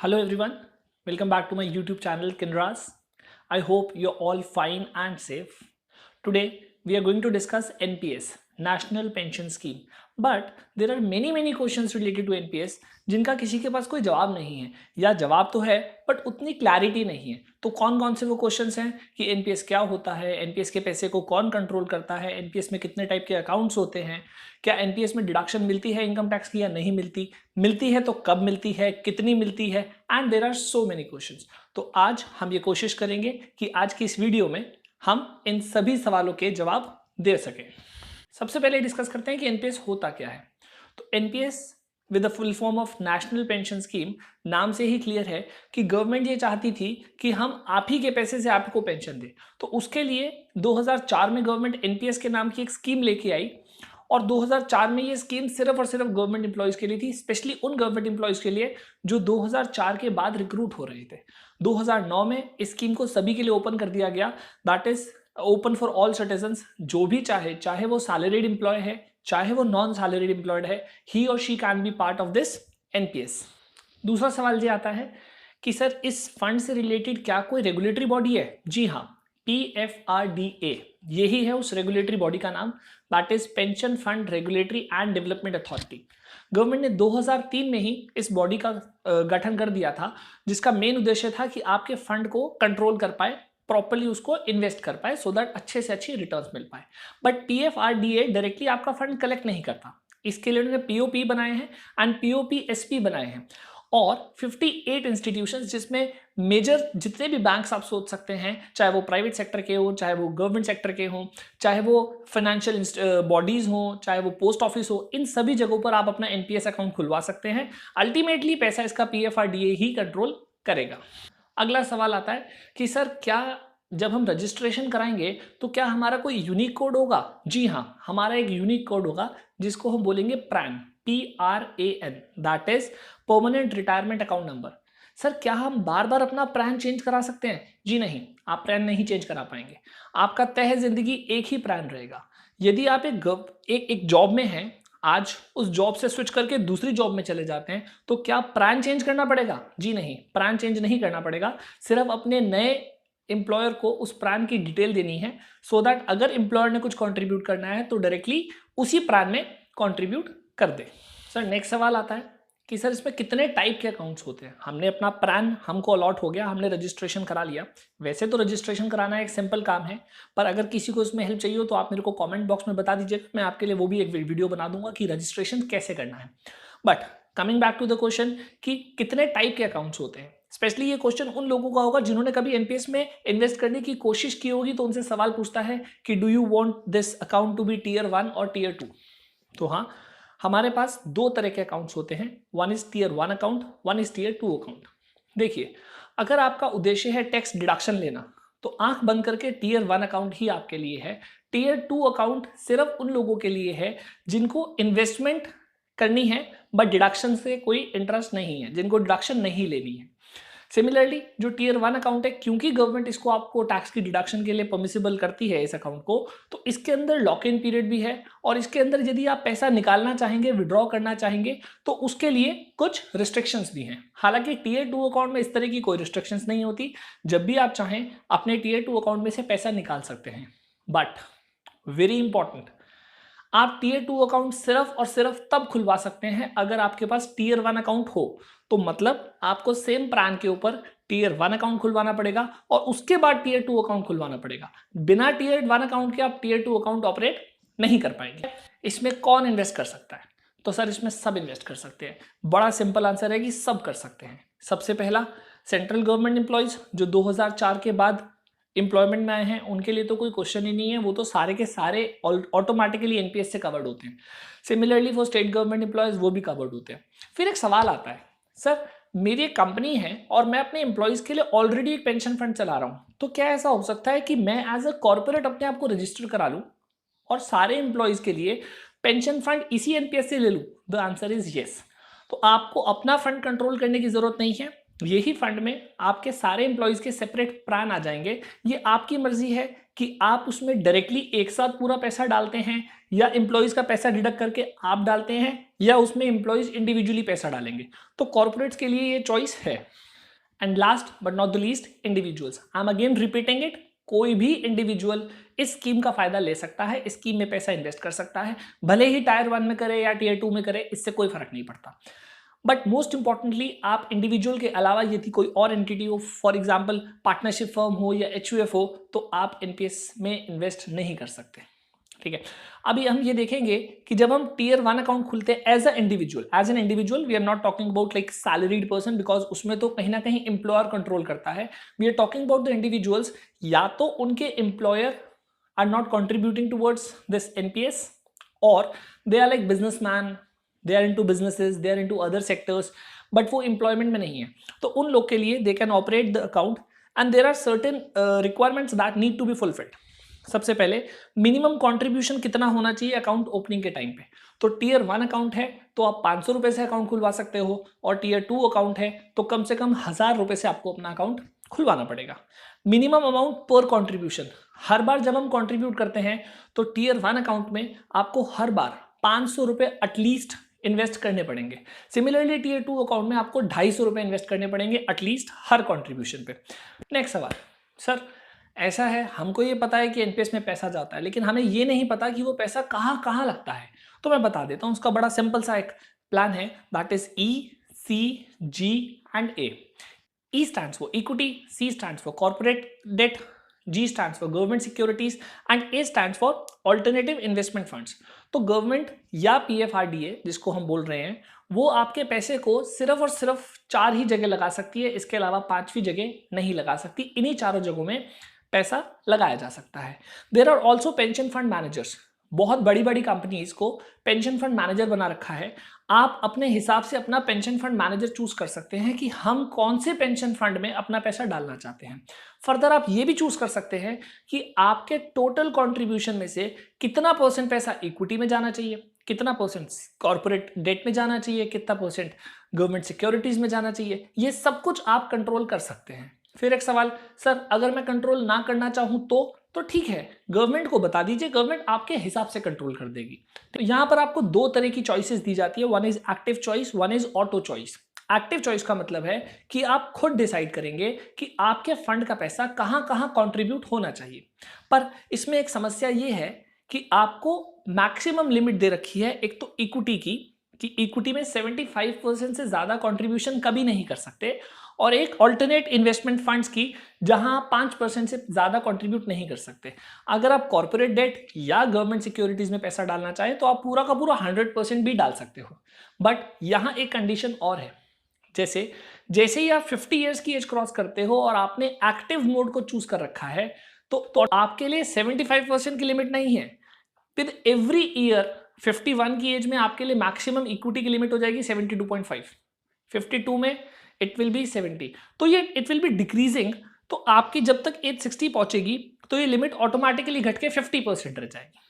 Hello everyone, welcome back to my YouTube channel Kinraz. I hope you're all fine and safe. Today we are going to discuss NPS, National Pension Scheme. But there are many questions related to NPS जिनका किसी के पास कोई जवाब नहीं है या जवाब तो है बट उतनी क्लैरिटी नहीं है। तो कौन कौन से वो क्वेश्चंस हैं कि एनपीएस क्या होता है, एनपीएस के पैसे को कौन कंट्रोल करता है, एनपीएस में कितने टाइप के अकाउंट्स होते हैं, क्या एनपीएस में डिडक्शन मिलती है इनकम टैक्स की या नहीं मिलती, मिलती है तो कब मिलती है, कितनी मिलती है, and there are so many questions. तो आज हम ये कोशिश करेंगे कि आज की इस वीडियो में हम इन सभी सवालों के जवाब दे सकें। सबसे पहले डिस्कस करते हैं कि एनपीएस होता क्या है। तो NPS with the full form of national pension scheme, नाम से ही क्लियर है कि गवर्नमेंट ये चाहती थी कि हम आप ही के पैसे से आपको पेंशन दें। तो उसके लिए 2004 में गवर्नमेंट एनपीएस के नाम की एक स्कीम लेके आई और 2004 में ये स्कीम सिर्फ और सिर्फ गवर्नमेंट एम्प्लॉयज़ के लिए थी, स्पेशली उन गवर्नमेंट एम्प्लॉयज़ के लिए जो 2004 के बाद रिक्रूट हो रहे थे। 2009 में इस स्कीम को सभी के लिए ओपन कर दिया गया, that is open for all citizens. जो भी चाहे वो सैलरीड एम्प्लॉय है, चाहे वो नॉन सैलरीड एम्प्लॉयड है, ही और she can be part of this NPS. दूसरा सवाल ये आता है कि सर इस फंड से रिलेटेड क्या कोई रेगुलेटरी बॉडी है? जी हाँ, PFRDA यही है उस रेगुलेटरी बॉडी का नाम, that is pension fund regulatory and development authority. Government ने 2003 में ही इस बॉडी का गठन कर दिया था, जिसका मेन उद्देश्य था कि आपके फंड को कंट्रोल कर पाए, प्रॉपर्ली उसको इन्वेस्ट कर पाए, सो दैट अच्छे से अच्छी रिटर्न्स मिल पाए। बट PFRDA डायरेक्टली आपका फंड कलेक्ट नहीं करता। इसके लिए उन्होंने POP बनाए हैं एंड POPSP बनाए हैं और 58 इंस्टीट्यूशंस, जिसमें मेजर जितने भी बैंक्स आप सोच सकते हैं, चाहे वो प्राइवेट सेक्टर के हो, चाहे वो गवर्नमेंट सेक्टर के हो, चाहे वो फाइनेंशियल बॉडीज हो, चाहे वो पोस्ट ऑफिस हो, इन सभी जगहों पर आप अपना एनपीएस अकाउंट खुलवा सकते हैं। अल्टीमेटली पैसा इसका PFRDA ही कंट्रोल करेगा। अगला सवाल आता है कि सर क्या जब हम रजिस्ट्रेशन कराएंगे तो क्या हमारा कोई यूनिक कोड होगा? जी हाँ, हमारा एक यूनिक कोड होगा जिसको हम बोलेंगे PRAN, PRAN, that is permanent retirement account number. Sir क्या हम बार बार अपना PRAN चेंज करा सकते हैं? जी नहीं, आप PRAN नहीं चेंज करा पाएंगे। आपका तय जिंदगी एक ही PRAN रहेगा। यदि आप एक जॉब में हैं, आज उस जॉब से स्विच करके दूसरी जॉब में चले जाते हैं, तो क्या PRAN चेंज करना पड़ेगा? जी नहीं, PRAN चेंज नहीं करना पड़ेगा। सिर्फ अपने नए एम्प्लॉयर को उस PRAN की डिटेल देनी है, सो दैट अगर एम्प्लॉयर ने कुछ कंट्रीब्यूट करना है तो डायरेक्टली उसी PRAN में कंट्रीब्यूट कर दे। सर नेक्स्ट सवाल आता है कि सर इसमें कितने टाइप के अकाउंट्स होते हैं? हमने अपना PRAN हमको अलॉट हो गया, हमने रजिस्ट्रेशन करा लिया। वैसे तो रजिस्ट्रेशन कराना एक सिंपल काम है, पर अगर किसी को इसमें हेल्प चाहिए हो तो आप मेरे को कमेंट बॉक्स में बता दीजिएगा, मैं आपके लिए वो भी एक वीडियो बना दूंगा कि रजिस्ट्रेशन कैसे करना है। But coming back to the question कि कितने टाइप के अकाउंट्स होते हैं, स्पेशली ये क्वेश्चन उन लोगों का होगा जिन्होंने कभी एनपीएस में इन्वेस्ट करने की कोशिश की होगी, तो उनसे सवाल पूछता है कि do you want this account to be Tier 1 और Tier 2? तो हाँ, हमारे पास दो तरह के अकाउंट्स होते हैं, one is Tier 1 account, one is Tier 2 account. देखिए, अगर आपका उद्देश्य है टैक्स डिडक्शन लेना तो आंख बंद करके Tier 1 अकाउंट ही आपके लिए है। Tier 2 अकाउंट सिर्फ उन लोगों के लिए है जिनको इन्वेस्टमेंट करनी है बट डिडक्शन से कोई इंटरेस्ट नहीं है, जिनको डिडक्शन नहीं लेनी है। सिमिलरली जो Tier 1 अकाउंट है, क्योंकि गवर्नमेंट इसको आपको टैक्स की डिडक्शन के लिए परमिसिबल करती है इस अकाउंट को, तो इसके अंदर लॉक इन पीरियड भी है और इसके अंदर यदि आप पैसा निकालना चाहेंगे, विड्रॉ करना चाहेंगे, तो उसके लिए कुछ रिस्ट्रिक्शंस भी हैं। हालांकि Tier 2 अकाउंट में इस तरह की कोई रिस्ट्रिक्शंस नहीं होती, जब भी आप चाहें अपने Tier 2 अकाउंट में से पैसा निकाल सकते हैं। बट वेरी इंपॉर्टेंट, आप Tier 2 अकाउंट सिर्फ और सिर्फ तब खुलवा सकते हैं अगर आपके पास Tier 1 अकाउंट हो। तो मतलब आपको सेम PRAN के ऊपर Tier 1 अकाउंट खुलवाना पड़ेगा और उसके बाद Tier 2 अकाउंट खुलवाना पड़ेगा। बिना Tier 1 अकाउंट के आप Tier 2 अकाउंट ऑपरेट नहीं कर पाएंगे। इसमें कौन इन्वेस्ट कर सकता है? तो सर इसमें सब इन्वेस्ट कर सकते हैं। बड़ा सिंपल आंसर है कि सब कर सकते हैं। सबसे पहला, सेंट्रल गवर्नमेंट एम्प्लॉयज जो 2004 के बाद एम्प्लॉयमेंट में आए हैं, उनके लिए तो कोई क्वेश्चन ही नहीं है, वो तो सारे के सारे ऑटोमेटिकली एनपीएस से कवर्ड होते हैं। Similarly for state government employees वो भी कवर्ड होते हैं। फिर एक सवाल आता है, सर मेरी एक कंपनी है और मैं अपने एम्प्लॉयज के लिए ऑलरेडी एक पेंशन फंड चला रहा हूँ, तो क्या ऐसा हो सकता है कि मैं एज अ कॉर्पोरेट अपने आप को रजिस्टर करा लूँ और सारे एम्प्लॉयज के लिए पेंशन फंड इसी एनपीएस से ले लूँ? The answer is yes. तो आपको अपना फंड कंट्रोल करने की जरूरत नहीं है, यही फंड में आपके सारे एम्प्लॉयज के सेपरेट PRAN आ जाएंगे। ये आपकी मर्जी है कि आप उसमें डायरेक्टली एक साथ पूरा पैसा डालते हैं या एम्प्लॉयज का पैसा डिडक्ट करके आप डालते हैं या उसमें एम्प्लॉयज इंडिविजुअली पैसा डालेंगे। तो कॉर्पोरेट्स के लिए ये चॉइस है। And last but not the least, individuals. I am again repeating it, कोई भी इंडिविजुअल इस स्कीम का फायदा ले सकता है, इस स्कीम में पैसा इन्वेस्ट कर सकता है, भले ही टायर 1 में करे या टियर 2 में करे, इससे कोई फर्क नहीं पड़ता। बट मोस्ट इंपॉर्टेंटली, आप इंडिविजुअल के अलावा यदि कोई और एंटिटी हो, फॉर एग्जाम्पल पार्टनरशिप फर्म हो या एचयूएफ हो, तो आप एनपीएस में इन्वेस्ट नहीं कर सकते। ठीक है, अभी हम ये देखेंगे कि जब हम टियर 1 अकाउंट खुलते हैं as an individual, we are not talking about like salaried person, because उसमें तो कहीं ना कहीं एम्प्लॉयर कंट्रोल करता है। We are talking about the individuals, या तो उनके employer are not contributing towards this NPS, और they are like businessman, they are into businesses, they are into other sectors, but वो एम्प्लॉयमेंट में नहीं है। तो उन लोग के लिए they can operate the account and there are certain requirements that need to be fulfilled. सबसे पहले, मिनिमम कंट्रीब्यूशन कितना होना चाहिए अकाउंट ओपनिंग के टाइम पे। तो टियर 1 अकाउंट है तो आप 500 रुपए से अकाउंट खुलवा सकते हो, और टियर 2 अकाउंट है तो कम से कम 1000 रुपए से आपको अपना अकाउंट खुलवाना पड़ेगा। मिनिमम अमाउंट पर कंट्रीब्यूशन, हर बार जब हम कंट्रीब्यूट करते हैं तो टियर 1 अकाउंट में आपको हर बार 500 रुपए एटलीस्ट इन्वेस्ट करने पड़ेंगे। सिमिलरली टियर 2 अकाउंट में आपको 250 रुपए इन्वेस्ट करने पड़ेंगे एटलीस्ट हर कंट्रीब्यूशन पे। नेक्स्ट सवाल, सर ऐसा है, हमको ये पता है कि एनपीएस में पैसा जाता है, लेकिन हमें ये नहीं पता कि वो पैसा कहाँ कहाँ लगता है। तो मैं बता देता हूँ, उसका बड़ा सिंपल सा एक प्लान है, that is ECG and A। E stands for equity, C stands for corporate debt, G stands for government securities and A stands for alternative investment funds। तो गवर्नमेंट या PFRDA जिसको हम बोल रहे हैं, वो आपके पैसे को सिर्फ और सिर्फ 4 ही जगह लगा सकती है, इसके अलावा 5वीं जगह नहीं लगा सकती। इन्हीं चारों जगहों में पैसा लगाया जा सकता है। There are also pension fund managers, बहुत बड़ी बड़ी कंपनीज को पेंशन फंड मैनेजर बना रखा है। आप अपने हिसाब से अपना पेंशन फंड मैनेजर चूज कर सकते हैं कि हम कौन से पेंशन फंड में अपना पैसा डालना चाहते हैं। फर्दर आप ये भी चूज कर सकते हैं कि आपके टोटल कंट्रीब्यूशन में से कितना % पैसा इक्विटी में जाना चाहिए, कितना % कॉर्पोरेट डेट में जाना चाहिए, कितना % गवर्नमेंट सिक्योरिटीज में जाना चाहिए। ये सब कुछ आप कंट्रोल कर सकते हैं। फिर एक सवाल, सर अगर मैं कंट्रोल ना करना चाहूं तो ठीक है, गवर्नमेंट को बता दीजिए, गवर्नमेंट आपके हिसाब से कंट्रोल कर देगी। तो यहां पर आपको 2 तरह की चॉइसेस दी जाती है, one is active choice, one is auto choice. Active choice का मतलब है कि आप खुद डिसाइड करेंगे कि आपके फंड का पैसा कहां कहां कंट्रीब्यूट होना चाहिए। पर इसमें एक समस्या यह है कि आपको मैक्सिमम लिमिट दे रखी है एक तो इक्विटी की, कि इक्विटी में 75% से ज्यादा कंट्रीब्यूशन कभी नहीं कर सकते, और एक ऑल्टरनेट इन्वेस्टमेंट फंड्स की जहां 5% से ज्यादा कंट्रीब्यूट नहीं कर सकते। अगर आप कॉर्पोरेट डेट या गवर्नमेंट सिक्योरिटीज में पैसा डालना चाहें तो आप पूरा का पूरा 100% भी डाल सकते हो। बट यहां एक कंडीशन और है, जैसे ही आप 50 इयर्स की एज क्रॉस करते हो और आपने एक्टिव मोड को चूज कर रखा है, तो आपके लिए 75% की लिमिट नहीं है। विद एवरी ईयर 51 की एज में आपके लिए मैक्सिमम इक्विटी की लिमिट हो जाएगी 72.5, 52 में इट विल बी 70, तो ये इट विल बी डिक्रीजिंग। तो आपकी जब तक एज 60 पहुंचेगी तो ये लिमिट ऑटोमेटिकली घट के 50% रह जाएगी।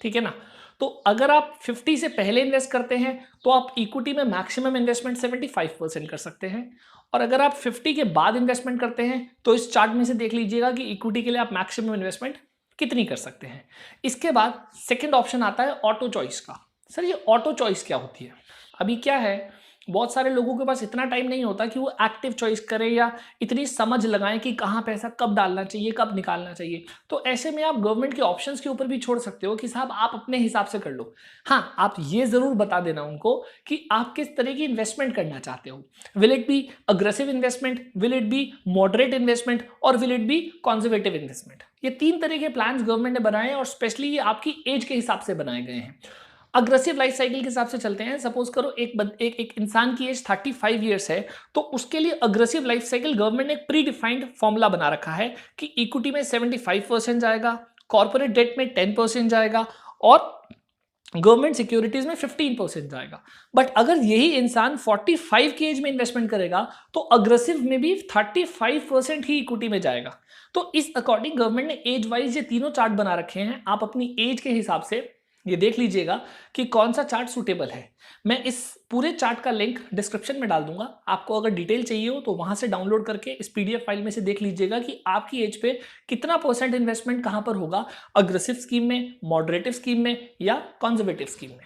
ठीक है ना। तो अगर आप 50 से पहले इन्वेस्ट करते हैं तो आप इक्विटी में मैक्सिमम इन्वेस्टमेंट 75% कर सकते हैं, और अगर आप 50 के बाद इन्वेस्टमेंट करते हैं तो इस चार्ट में से देख लीजिएगा कि इक्विटी के लिए आप मैक्सिमम इन्वेस्टमेंट कितनी कर सकते हैं। इसके बाद सेकंड ऑप्शन आता है ऑटो चॉइस का। सर ये ऑटो चॉइस क्या होती है? अभी क्या है, बहुत सारे लोगों के पास इतना टाइम नहीं होता कि वो एक्टिव चॉइस करें या इतनी समझ लगाएं कि कहाँ पैसा कब डालना चाहिए, कब निकालना चाहिए। तो ऐसे में आप गवर्नमेंट के ऑप्शंस के ऊपर भी छोड़ सकते हो कि साहब आप अपने हिसाब से कर लो। हाँ, आप ये जरूर बता देना उनको कि आप किस तरह की इन्वेस्टमेंट करना चाहते हो। Will it be aggressive investment, will it be moderate investment, और will it be conservative investment. ये 3 तरह के प्लान्स गवर्नमेंट ने बनाए हैं, और स्पेशली ये आपकी एज के हिसाब से बनाए गए हैं। अग्रेसिव लाइफ साइकिल के हिसाब से चलते हैं। सपोज करो एक इंसान की एज 35 ईयर्स है, तो उसके लिए अग्रेसिव लाइफ साइकिल गवर्नमेंट ने एक प्री डिफाइंड फॉर्मूला बना रखा है कि इक्विटी में 75% जाएगा, कॉर्पोरेट डेट में 10% जाएगा, और गवर्नमेंट सिक्योरिटीज में 15% जाएगा। बट अगर यही इंसान 45 की एज में इन्वेस्टमेंट करेगा तो अग्रेसिव में भी 35% ही इक्विटी में जाएगा। तो इस अकॉर्डिंग गवर्नमेंट ने एज वाइज ये तीनों चार्ट बना रखे हैं। आप अपनी एज के हिसाब से ये देख लीजिएगा कि कौन सा चार्ट सूटेबल है। मैं इस पूरे चार्ट का लिंक डिस्क्रिप्शन में डाल दूंगा, आपको अगर डिटेल चाहिए हो तो वहां से डाउनलोड करके इस पीडीएफ फाइल में से देख लीजिएगा कि आपकी एज पे कितना % इन्वेस्टमेंट कहां पर होगा, अग्रेसिव स्कीम में, मॉडरेटिव स्कीम में या कंजर्वेटिव स्कीम में।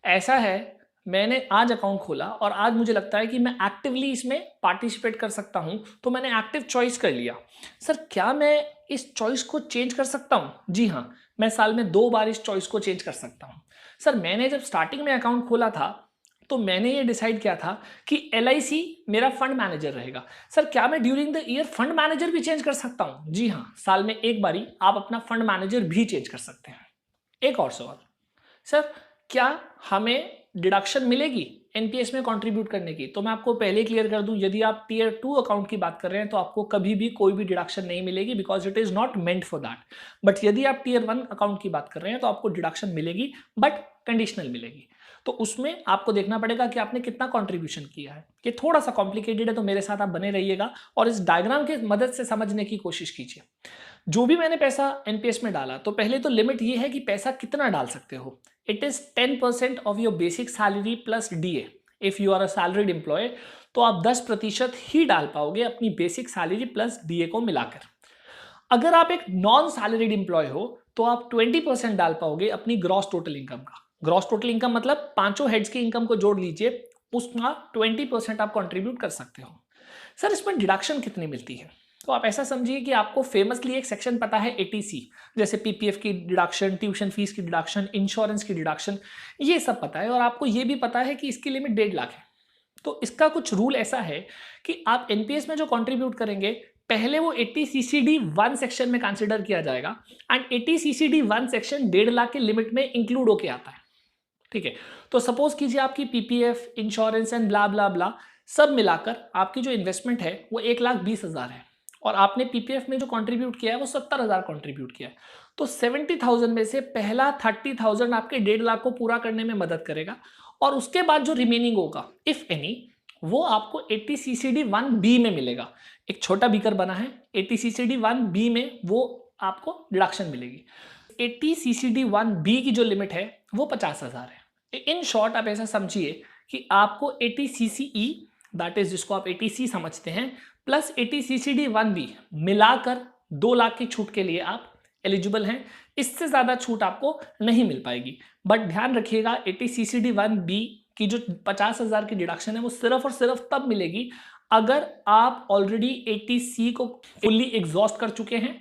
ऐसा है, मैंने आज अकाउंट खोला और आज मुझे लगता है कि मैं एक्टिवली इसमें पार्टिसिपेट कर सकता हूं, तो मैंने एक्टिव चॉइस कर लिया। सर क्या मैं इस चॉइस को चेंज कर सकता हूं? जी हाँ, मैं साल में 2 बार इस चॉइस को चेंज कर सकता हूं। सर मैंने जब स्टार्टिंग में अकाउंट खोला था तो मैंने ये डिसाइड किया था कि LIC मेरा फंड मैनेजर रहेगा। सर क्या मैं during the year fund manager भी चेंज कर सकता हूं? जी हाँ, साल में एक बारी आप अपना फंड मैनेजर भी चेंज कर सकते हैं। एक और सवाल, सर क्या हमें डिडक्शन मिलेगी एनपीएस में कंट्रीब्यूट करने की? तो मैं आपको पहले क्लियर कर दूं, यदि आप टियर 2 अकाउंट की बात कर रहे हैं तो आपको कभी भी कोई भी डिडक्शन नहीं मिलेगी, because it is not meant for that. But यदि आप टियर 1 अकाउंट की बात कर रहे हैं तो आपको डिडक्शन मिलेगी, बट कंडीशनल मिलेगी। तो उसमें आपको देखना पड़ेगा कि आपने कितना कंट्रीब्यूशन किया है। ये थोड़ा सा कॉम्प्लिकेटेड है, तो मेरे साथ आप बने रहिएगा और इस डायग्राम की मदद से समझने की कोशिश कीजिए। जो भी मैंने पैसा एनपीएस में डाला, तो पहले तो लिमिट ये है कि पैसा कितना डाल सकते हो। It is 10% of your basic salary plus DA. If you are a salaried employ तो आप 10% ही डाल पाओगे अपनी बेसिक सैलरी प्लस डीए को मिलाकर। अगर आप एक नॉन सैलरीड एम्प्लॉय हो तो आप 20% डाल पाओगे अपनी ग्रॉस टोटल इनकम का। ग्रॉस टोटल इनकम मतलब पांचों हेड्स की इनकम को जोड़ लीजिए, उसका 20% आप कंट्रीब्यूट कर सकते हो। सर इसमें डिडक्शन कितनी मिलती है? तो आप ऐसा समझिए कि आपको फेमसली एक सेक्शन पता है एटीसी, जैसे पीपीएफ की डिडक्शन, ट्यूशन फीस की डिडक्शन, इंश्योरेंस की डिडक्शन, ये सब पता है। और आपको ये भी पता है कि इसकी लिमिट 1.5 लाख है। तो इसका कुछ रूल ऐसा है कि आप एनपीएस में जो कंट्रीब्यूट करेंगे, पहले वो 80CCD1 सेक्शन में कंसिडर किया जाएगा एंड 80CCD1 सेक्शन 1.5 लाख के लिमिट में इंक्लूड होके आता है। ठीक है, तो सपोज कीजिए आपकी पीपीएफ, इंश्योरेंस एंड ब्ला ब्ला ब्ला सब मिलाकर आपकी जो इन्वेस्टमेंट है वो 1,20,000 है और आपने पीपीएफ में जो कंट्रीब्यूट किया है वो 70,000 कंट्रीब्यूट किया है। तो 70,000 में से पहला 30,000 आपके 1.5 लाख को पूरा करने में मदद करेगा और उसके बाद जो रिमेनिंग होगा इफ एनी, वो आपको 80CCD1B में मिलेगा। एक छोटा बीकर बना है 80CCD1B में, वो आपको डिडक्शन मिलेगी। 80CCD1B की जो लिमिट है वो 50,000 है। इन शॉर्ट आप ऐसा समझिए कि आपको 80CCE, दैट इज जिसको आप 80C समझते हैं, प्लस 80CCD1B मिलाकर 2 लाख की छूट के लिए आप एलिजिबल हैं। इससे ज्यादा छूट आपको नहीं मिल पाएगी। बट ध्यान रखिएगा 80CCD1B की जो 50,000 की डिडक्शन है वो सिर्फ और सिर्फ तब मिलेगी अगर आप ऑलरेडी 80C को फुल्ली एग्जॉस्ट कर चुके हैं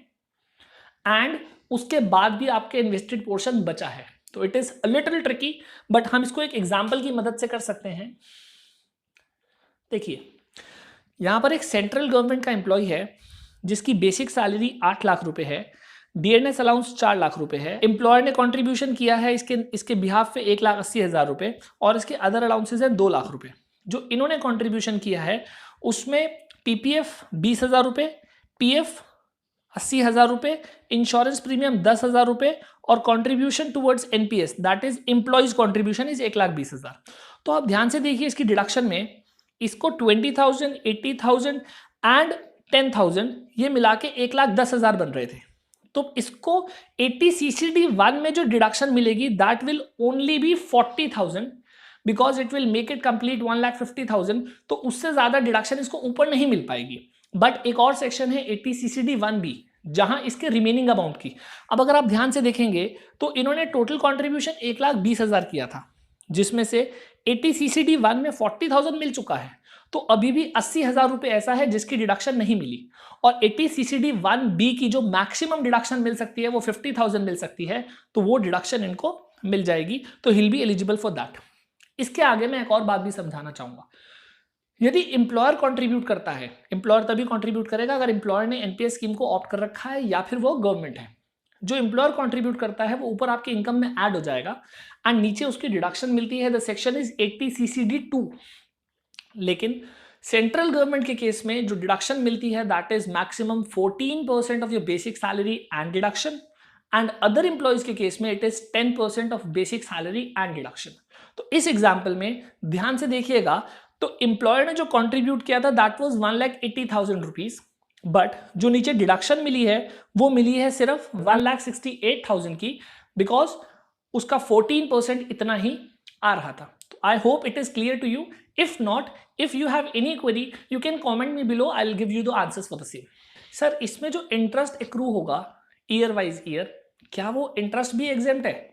एंड उसके बाद भी आपके इन्वेस्टेड पोर्शन बचा है। तो it is a little tricky, but हम इसको एक एग्जांपल की मदद से कर सकते हैं। देखिए यहां पर एक सेंट्रल गवर्नमेंट का एम्प्लॉय है जिसकी बेसिक सैलरी 8 लाख रुपए है, डीएनएस अलाउंस 4 लाख रुपए है। एम्प्लॉयर ने कंट्रीब्यूशन किया है इसके बिहाफ पे 1,80,000 रुपए और इसके अदर अलाउंसेस है 2 लाख रुपए। जो इन्होंने कंट्रीब्यूशन किया है उसमें पीपीएफ 20,000 रुपए, पीएफ 80,000 रुपए, इंश्योरेंस प्रीमियम 10,000 रुपए और contribution towards NPS that is employees contribution is 1,20,000। तो आप ध्यान से देखिए इसकी डिडक्शन में इसको 20,000, 80,000 एंड 10,000 ये मिला के 1,10,000 बन रहे थे। तो इसको 80CCD1 में जो डिडक्शन मिलेगी that will only be 40,000 because it will make it complete 1,50,000। तो उससे ज्यादा डिडक्शन इसको ऊपर नहीं मिल पाएगी। बट एक और सेक्शन है 80CCD1B जहां इसके रिमेनिंग अमाउंट की, अब अगर आप ध्यान से देखेंगे तो इन्होंने टोटल कंट्रीब्यूशन 1,20,000 किया था, जिसमें से 80CCD1 में 40,000 मिल चुका है। तो अभी भी 80,000 रुपए ऐसा है जिसकी डिडक्शन नहीं मिली और 80CCD1B की जो मैक्सिमम डिडक्शन मिल सकती है वो 50,000 मिल सकती है। तो वो डिडक्शन इनको मिल जाएगी, तो हिल बी एलिजिबल फॉर दैट। इसके आगे मैं एक और बात भी समझाना चाहूंगा। यदि एम्प्लॉयर कंट्रीब्यूट करता है, एम्प्लॉयर तभी कंट्रीब्यूट करेगा अगर एम्प्लॉयर ने एनपीएस स्कीम को ऑप्ट कर रखा है या फिर वो गवर्नमेंट है। जो एम्प्लॉयर कंट्रीब्यूट करता है वो ऊपर आपके इनकम में ऐड हो जाएगा एंड नीचे उसकी डिडक्शन मिलती है। The section is 80CCD2। लेकिन सेंट्रल गवर्नमेंट के केस में जो डिडक्शन मिलती है that is maximum 14% of your basic salary and deduction and other employees के केस में it is 10% of basic salary and deduction. तो इस एग्जाम्पल में ध्यान से देखिएगा, तो एम्प्लॉयर ने जो कंट्रीब्यूट किया था दैट वाज 1,80,000 रुपीज, बट जो नीचे डिडक्शन मिली है वो मिली है सिर्फ 1,68,000 की, बिकॉज उसका 14% इतना ही आ रहा था। तो I hope it is clear to you. If not, if you have any query you can comment me below, I will give you the answers for the same. Sir इसमें जो इंटरेस्ट एक्रू होगा year wise year, क्या वो interest भी exempt है?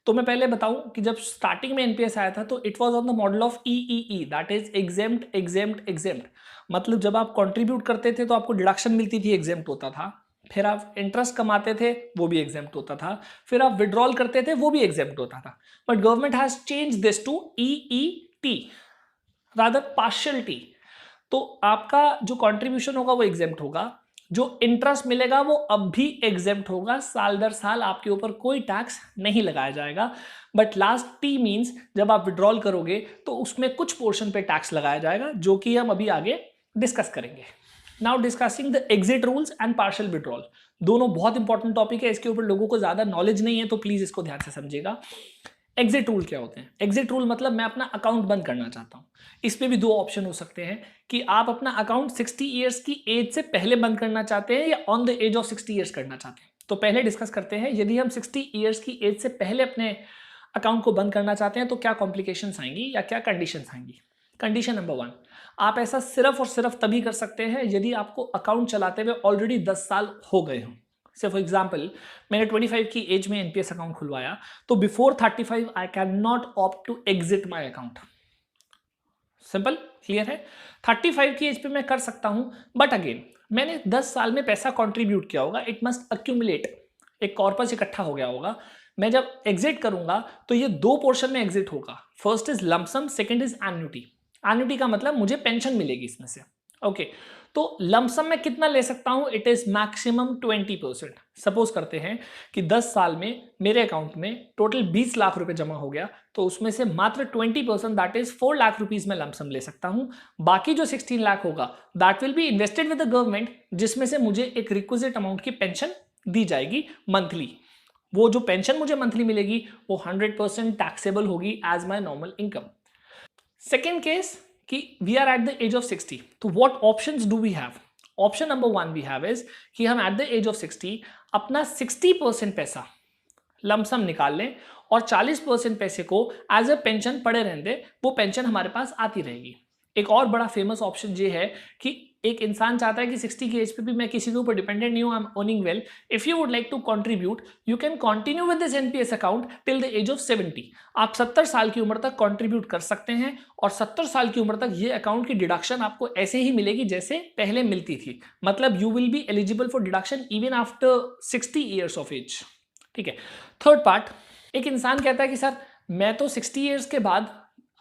तो मैं पहले बताऊं कि जब स्टार्टिंग में एनपीएस आया था तो it was on the model of EEE, that is exempt exempt exempt. मतलब जब आप कंट्रीब्यूट करते थे तो आपको डिडक्शन मिलती थी, एग्जेम्प्ट होता था। फिर आप इंटरेस्ट कमाते थे, वो भी एग्जेम्प्ट होता था। फिर आप विड्रॉल करते थे, वो भी एग्जेम्प्ट होता था। But government has change this to EET, rather partial T. तो आपका जो कंट्रीब्यूशन होगा वो एग्जेम्प्ट होगा, जो इंटरेस्ट मिलेगा वो अब भी एग्जेम्प्ट होगा, साल दर साल आपके ऊपर कोई टैक्स नहीं लगाया जाएगा। बट लास्ट टी मींस जब आप विड्रॉल करोगे तो उसमें कुछ पोर्शन पे टैक्स लगाया जाएगा, जो कि हम अभी आगे डिस्कस करेंगे। Now discussing the exit rules and partial withdrawal, दोनों बहुत इंपॉर्टेंट टॉपिक है, इसके ऊपर लोगों को ज्यादा नॉलेज नहीं है, तो प्लीज इसको ध्यान से समझिएगा। एग्जिट रूल क्या होते हैं? एग्जिट रूल मतलब मैं अपना अकाउंट बंद करना चाहता हूं। इसमें भी दो ऑप्शन हो सकते हैं कि आप अपना अकाउंट 60 ईयर्स की एज से पहले बंद करना चाहते हैं या on the age of 60 years करना चाहते हैं। तो पहले डिस्कस करते हैं, यदि हम 60 ईयर्स की एज से पहले अपने अकाउंट को बंद करना चाहते हैं तो क्या कॉम्प्लिकेशंस आएंगी या क्या कंडीशंस आएंगी। कंडीशन नंबर 1, आप ऐसा सिर्फ और सिर्फ तभी कर सकते हैं यदि आपको अकाउंट चलाते हुए ऑलरेडी 10 साल हो गए हों। से फॉर एग्जाम्पल मैंने 25 की एज में एनपीएस अकाउंट खुलवाया, तो before 35 I can not opt to exit my account. Simple, clear है? 35 की एज पे मैं कर सकता हूं, बट अगेन मैंने 10 साल में पैसा कंट्रीब्यूट किया होगा, इट मस्ट अक्यूमुलेट, एक कॉर्पस इकट्ठा हो गया होगा। मैं जब एग्जिट करूंगा तो ये दो पोर्शन में एग्जिट होगा, first is lump sum, second is annuity. Annuity का मतलब मुझे पेंशन मिलेगी इसमें से। ओके, तो लमसम में कितना ले सकता हूं? It is maximum 20%। सपोज करते हैं कि 10 साल में मेरे अकाउंट में टोटल 20 लाख रुपए जमा हो गया, तो उसमें से मात्र 20% दैट इज 4 लाख रुपीज में लमसम ले सकता हूं। बाकी जो 16 लाख होगा that will be invested with the government, जिसमें से मुझे एक रिक्विजिट अमाउंट की पेंशन दी जाएगी मंथली। वो जो पेंशन मुझे मंथली मिलेगी वो 100% टैक्सेबल होगी as my normal income. Second case कि we are at the age of 60, तो what options do we have? Option number 1 we have is कि हम एट द एज ऑफ 60 अपना 60% पैसा लमसम निकाल लें और 40% पैसे को एज अ पेंशन पड़े रहने दें, वो पेंशन हमारे पास आती रहेगी। एक और बड़ा फेमस ऑप्शन ये है कि एक इंसान चाहता है कि 60 की एज पे भी मैं किसी के ऊपर डिपेंडेंट नहीं हूं, I am earning well. If you would like to contribute you can continue with this NPS account till the age of 70। आप 70 साल की उम्र तक कंट्रीब्यूट कर सकते हैं और 70 साल की उम्र तक ये अकाउंट की डिडक्शन आपको ऐसे ही मिलेगी जैसे पहले मिलती थी। मतलब you will be eligible for deduction even after 60 years of age. ठीक है। थर्ड पार्ट, एक इंसान कहता है कि सर मैं तो 60 ईयर्स के बाद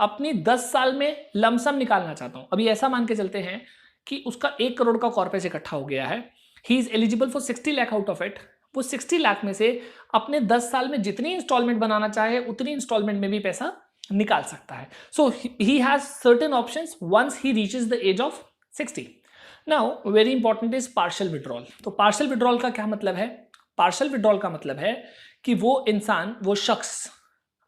अपनी 10 साल में लमसम निकालना चाहता हूं। अभी ऐसा मान के चलते हैं कि उसका 1 करोड़ का कॉर्पस इकट्ठा हो गया है, he is eligible for 60 lakh out of it. वो 60 लाख में से अपने 10 साल में जितनी इंस्टॉलमेंट बनाना चाहे उतनी इंस्टॉलमेंट में भी पैसा निकाल सकता है। So he has certain options once he reaches the age of 60। Now very important is partial withdrawal. तो पार्शियल विड्रॉल का क्या मतलब है? पार्शियल विड्रॉल का मतलब है कि वो इंसान, वो शख्स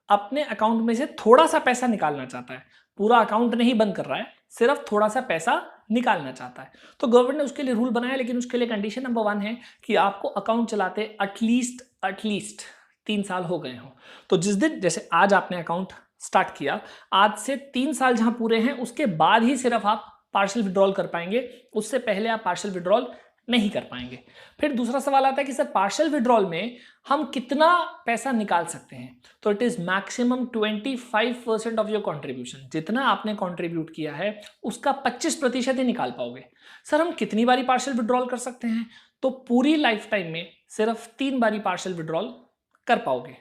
अपने अकाउंट में से थोड़ा सा पैसा निकालना चाहता है, पूरा अकाउंट नहीं बंद कर रहा है, सिर्फ थोड़ा सा पैसा निकालना चाहता है। तो गवर्नमेंट ने उसके लिए रूल बनाया, लेकिन उसके लिए कंडीशन नंबर 1 है कि आपको अकाउंट चलाते एटलीस्ट 3 साल हो गए हों। तो जिस दिन, जैसे आज आपने अकाउंट स्टार्ट किया, आज से 3 साल जहां पूरे हैं उसके बाद ही सिर्फ आप पार्शियल विड्रॉल कर पाएंगे, उससे पहले आप पार्शियल विड्रॉल नहीं कर पाएंगे। फिर दूसरा सवाल आता है कि सर पार्शियल विड्रॉल में हम कितना पैसा निकाल सकते हैं? तो it is maximum 25% of your contribution. जितना आपने कंट्रीब्यूट किया है उसका 25% ही निकाल पाओगे। सर हम कितनी बारी पार्शियल विड्रॉल कर सकते हैं? तो पूरी लाइफ टाइम में सिर्फ 3 बारी पार्शियल विड्रॉल कर पाओगे,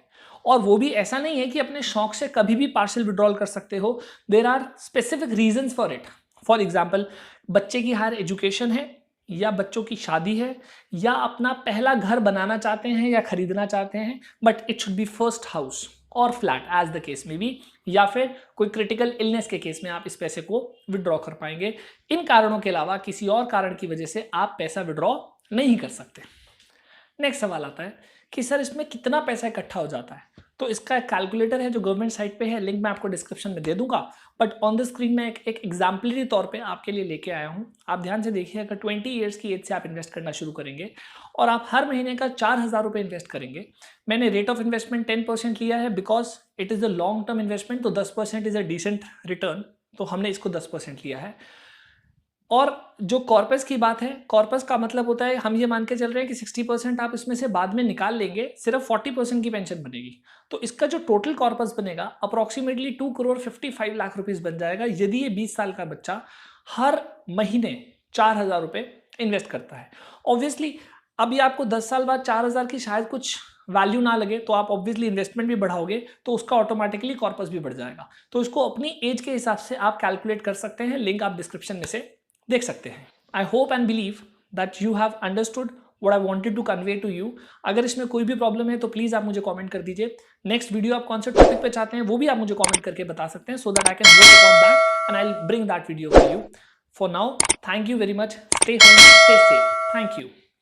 और वो भी ऐसा नहीं है कि अपने शौक से कभी भी पार्शियल विड्रॉल कर सकते हो। There are specific reasons for it. For example, बच्चे की हायर एजुकेशन है, या बच्चों की शादी है, या अपना पहला घर बनाना चाहते हैं या खरीदना चाहते हैं, but it should be first house और फ्लैट एज द केस में भी, या फिर कोई क्रिटिकल इलनेस के केस में आप इस पैसे को विड्रॉ कर पाएंगे। इन कारणों के अलावा किसी और कारण की वजह से आप पैसा विड्रॉ नहीं कर सकते। नेक्स्ट सवाल आता है कि सर इसमें कितना पैसा इकट्ठा हो जाता है? तो इसका एक कैलकुलेटर है जो गवर्नमेंट साइट पे है, लिंक मैं आपको डिस्क्रिप्शन में दे दूंगा। बट ऑन द स्क्रीन में एक एग्जाम्पलरी तौर पे आपके लिए लेके आया हूँ। आप ध्यान से देखिए, अगर 20 ईयर्स की एज से आप इन्वेस्ट करना शुरू करेंगे और आप हर महीने का 4,000 रुपये इन्वेस्ट करेंगे, मैंने रेट ऑफ इन्वेस्टमेंट 10% लिया है because it is a long term investment, तो 10% इज़ अ डिसेंट रिटर्न, तो हमने इसको 10% लिया है। और जो कॉर्पस की बात है, कॉर्पस का मतलब होता है, हम ये मान के चल रहे हैं कि 60% आप इसमें से बाद में निकाल लेंगे, सिर्फ 40% की पेंशन बनेगी। तो इसका जो टोटल कॉर्पस बनेगा अप्रोक्सीमेटली 2,55,00,000 रुपीज बन जाएगा, यदि ये 20 साल का बच्चा हर महीने 4,000 रुपये इन्वेस्ट करता है। ऑब्वियसली अभी आपको 10 साल बाद 4,000 की शायद कुछ वैल्यू ना लगे, तो आप ऑब्वियसली इन्वेस्टमेंट भी बढ़ाओगे तो उसका ऑटोमेटिकली कॉर्पस भी बढ़ जाएगा। तो इसको अपनी एज के हिसाब से आप कैलकुलेट कर सकते हैं, लिंक आप डिस्क्रिप्शन में से देख सकते हैं। I hope and believe that you have understood what I wanted to convey to you. अगर इसमें कोई भी प्रॉब्लम है तो प्लीज आप मुझे कमेंट कर दीजिए। नेक्स्ट वीडियो आप कौन से टॉपिक पे चाहते हैं वो भी आप मुझे कमेंट करके बता सकते हैं, so that I can work upon that and I will bring that video for you. For now, thank you very much, stay home, stay safe, thank you.